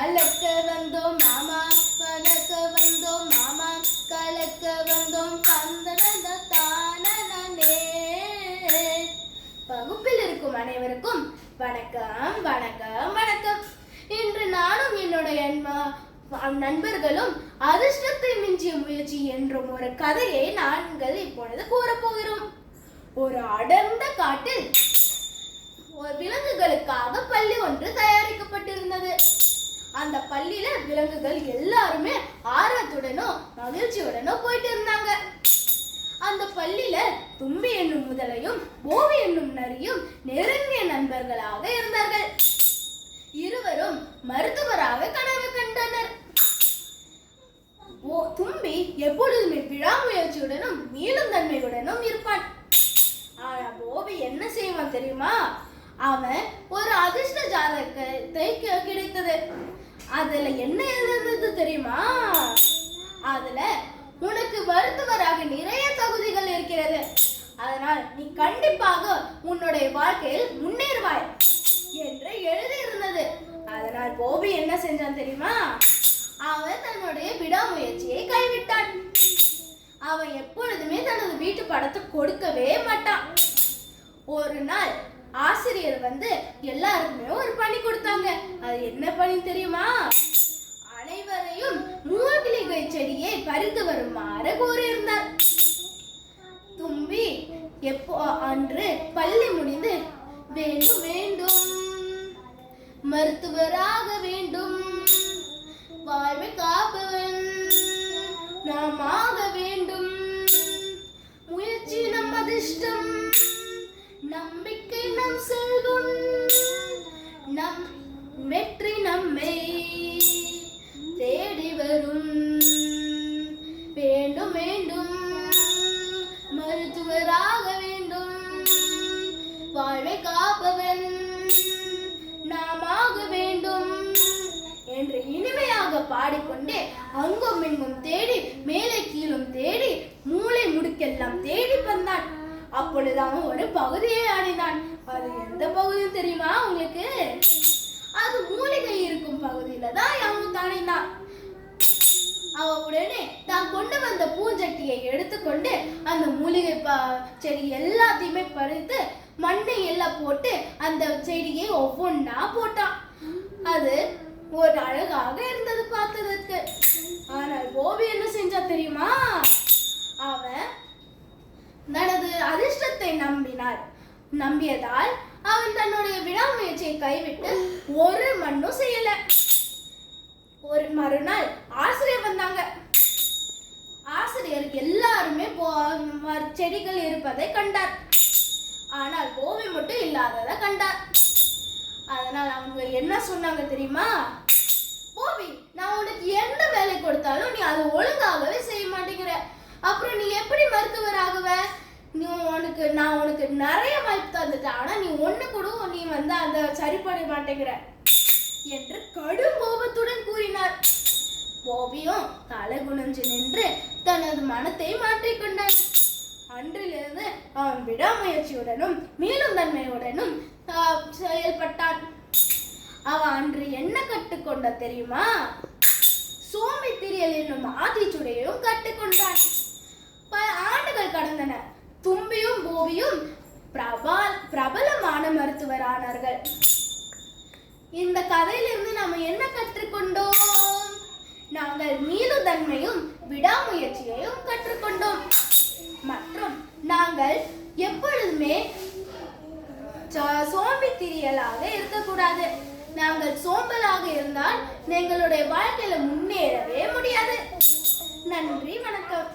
கலக்க வந்தோம் மாமா, வளர்க்க வந்தோம் மாமா, கலக்க வந்தோம் கந்தனந்த தானே. வகுப்பில் இருக்கும் அனைவருக்கும் வணக்கம் வணக்கம் வணக்கம். இன்று நானும் என்னுடைய நண்பர்களும் அதிர்ஷ்டத்தை மிஞ்சிய முயற்சி என்றும் ஒரு கதையை நாங்கள் இப்பொழுது கூறப்போகிறோம். ஒரு அடர்ந்த காட்டில் விலங்குகளுக்காக பள்ளி ஒன்று தயாரிக்கப்பட்டிருந்தது. அந்த பள்ளியில விலங்குகள் எல்லாருமே ஆர்வத்துடனும் மகிழ்ச்சியுடனும் போயிட்டு இருந்தாங்க. அந்த பள்ளியில தும்பி என்னும் முதலையும் போவி என்னும் நரியும் நெருங்கிய நண்பர்களாக இருந்தார்கள். இருவரும் மருத்துவராக கனவு கண்டனர். தும்பி எப்பொழுதுமே விடாமுயற்சியுடனும் மீளும் தன்மையுடனும் இருப்பான். ஆனா போவி என்ன செய்வான் தெரியுமா? அவன் ஒரு அதிர்ஷ்ட ஜாதகத்தை கிடைத்தது. அதுல என்ன எழுதுறது தெரியுமா? அதுல உனக்கு மருத்துவராக நிறைய தகுதிகள் இருக்கிறது, அதனால் நீ கண்டிப்பாக உன்னுடைய வாழ்க்கையில் முன்னேறுவாய் என்று எழுதி இருந்தது. அதனால் போவி என்ன செஞ்சான் தெரியுமா? அவன் தன்னுடைய விடாமுயற்சியை கைவிட்டான். அவன் எப்பொழுதுமே தனது வீட்டு படத்தை கொடுக்கவே மாட்டான். ஒரு நாள் ஆசிரியர் வந்து எல்லாருக்குமே ஒரு பணி கொடுத்தாங்க. அது என்ன பணி தெரியுமா? அனைவரையும் மூலிகை செடியை பறித்து வருமாறு கூறியிருந்தார். தும்பி அன்று பள்ளி முடிந்து வேண்டும் வேண்டும் மருத்துவராக வேண்டும், வாழ்வை காப்பவன் நாம் ஆக வேண்டும், முயற்சி நம் அதிர்ஷ்டம், நம்பிக்கை நம் செல்வம், நம் வெற்றி நம்மை தேடி வரும், வேண்டும் வேண்டும் மருத்துவராக வேண்டும், வாழ்வை காப்பவன் நாம் ஆக வேண்டும் என்று இனிமையாக பாடிக்கொண்டே அங்கும் இங்கும் தேடி மேலே கீழும் தேடி மூளை முடுக்கெல்லாம் தேடி வந்தான். அப்பொழுது அவன் ஒரு பகுதியை அடைந்தான். அது எந்த பகுதி தெரியுமா உங்களுக்கு? அது மூலிகை இருக்கும் பகுதியில தான் அவன் அடைந்தான். அவன் உடனே தான் கொண்டு வந்த பூஞ்சட்டியை எடுத்துக்கொண்டு அந்த மூலிகை செடி எல்லாத்தையுமே பறித்து மண்ணை எல்லாம் போட்டு அந்த செடியை ஒவ்வொன்றா போட்டான். அது ஒரு அழகாக இருந்தது பார்த்ததற்கு. ஆனால் போவி என்ன செஞ்சா தெரியுமா? அவன் தனது அதிர்ஷ்டத்தை நம்பியதால் அவன் தன்னுடைய விடாமுயற்சியை கைவிட்டு ஒரு மண்ணும் செய்யல. ஒரு மறுநாள் ஆசிரியர் வந்தாங்க. ஆசிரியர் எல்லாருமே செடிகள் இருப்பதை கண்டார். ஆனால் போவி மட்டும் இல்லாததை கண்டார். அதனால் அவங்க என்ன சொன்னாங்க தெரியுமா? போவி, நான் உனக்கு எந்த வேலை கொடுத்தாலும் நீ அதை ஒழுங்காகவே செய்ய மாட்டேங்கிற, அப்புறம் நீ எப்படி மருத்துவர் ஆகுவ? நான் உனக்கு நிறைய வாய்ப்பு தந்துட்டேன், ஆனா நீ ஒண்ணு கூட நீ வந்து அந்த சரிப்பட மாட்டேங்கிற என்று கடும் கோபத்துடன் கூறினார். போவியும் தலை குனிஞ்சு நின்று தனது மனத்தை மாற்றிக்கொண்டான். அன்றிலிருந்து அவன் விடாமுயற்சியுடனும் மீளும் தன்மையுடனும் செயல்பட்டான். அவன் அன்று என்ன கற்றுக்கொண்ட தெரியுமா? சோம்பேறித்தனம் என்னும் ஆத்திச்சுடையும் கற்றுக்கொண்டான். பல ஆண்டுகள் கடந்தன. தும்பியும் போவியும் பிரபலமான மருத்துவரானார்கள். இந்த கதையிலிருந்து நாம என்ன கற்றுக்கொண்டோம்? நாங்கள் மீளும் தன்மையும் விடாமுயற்சியையும் கற்றுக்கொண்டோம். மற்றும் நாங்கள் எப்பொழுதுமே சோம்பேறிகளாக இருக்கக்கூடாது. நாங்கள் சோம்பலாக இருந்தால் எங்களுடைய வாழ்க்கையில முன்னேறவே முடியாது. நன்றி, வணக்கம்.